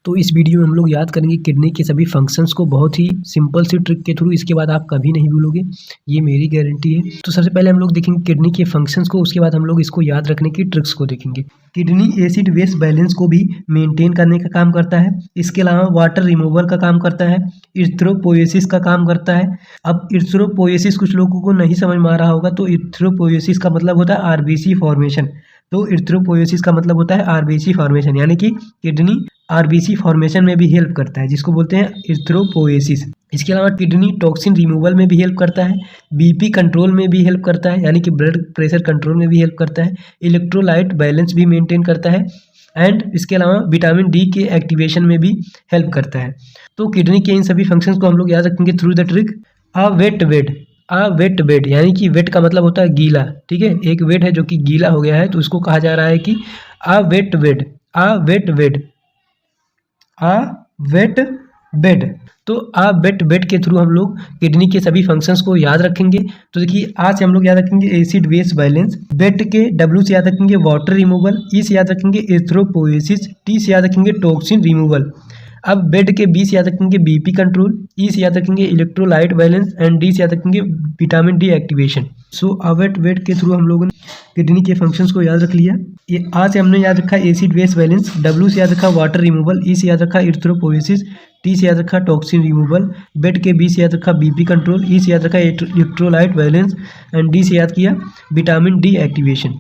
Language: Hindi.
तो इस वीडियो में हम लोग याद करेंगे किडनी के सभी फंक्शंस को बहुत ही सिंपल सी ट्रिक के थ्रू। इसके बाद आप कभी नहीं भूलोगे, ये मेरी गारंटी है। तो सबसे पहले हम लोग देखेंगे किडनी के फंक्शंस को, उसके बाद हम लोग इसको याद रखने की ट्रिक्स को देखेंगे। किडनी एसिड वेस्ट बैलेंस को भी मेंटेन करने का काम करता है। इसके अलावा वाटर रिमूवल का काम करता है, इरिथ्रोपोएसिस का काम करता है। अब इरिथ्रोपोएसिस कुछ लोगों को नहीं समझ में आ रहा होगा, तो इरिथ्रोपोएसिस का मतलब होता है आरबीसी फॉर्मेशन। तो इरिथ्रोपोएसिस का मतलब होता है आरबीसी फॉर्मेशन, यानी कि किडनी आरबीसी फॉर्मेशन में भी हेल्प करता है, जिसको बोलते हैं इरिथ्रोपोएसिस। इसके अलावा किडनी टॉक्सिन रिमूवल में भी हेल्प करता है, बीपी कंट्रोल में भी हेल्प करता है, यानी कि ब्लड प्रेशर कंट्रोल में भी हेल्प करता है, इलेक्ट्रोलाइट बैलेंस भी मेंटेन करता है, एंड इसके अलावा विटामिन डी के एक्टिवेशन में भी हेल्प करता है। तो किडनी के इन सभी फंक्शंस को हम लोग याद रखेंगे through the trick a wet bed, यानी कि वेट का मतलब होता है गीला। ठीक है, एक वेट है जो कि गीला हो गया है, तो उसको कहा जा रहा है कि अ वेट बेड। तो वेट बेड के थ्रू हम लोग किडनी के सभी फंक्शंस को याद रखेंगे। तो देखिए, आज से हम लोग याद रखेंगे एसिड वेस्ट बैलेंस, बेड के डब्ल्यू से याद रखेंगे वाटर रिमूवल, ई से याद रखेंगे इरिथ्रोपोएसिस, टी से याद रखेंगे टॉक्सिन रिमूवल। अब बेड के बी से याद रखेंगे बीपी कंट्रोल, ई से याद रखेंगे इलेक्ट्रोलाइट बैलेंस, एंड डी से याद रखेंगे विटामिन डी एक्टिवेशन। सो अवेट वेट के थ्रू हम लोगों ने किडनी के फंक्शंस को याद रख लिया। ये आज से हमने याद रखा एसिड वेस्ट बैलेंस, डब्ल्यू से याद रखा वाटर रिमूवल, ई से याद रखा इरिथ्रोपोएसिस, टी से याद रखा टॉक्सिन रिमूवल, बेड के बी से याद रखा बीपी कंट्रोल, ई से याद रखा इलेक्ट्रोलाइट बैलेंस, एंड डी से याद किया विटामिन डी एक्टिवेशन।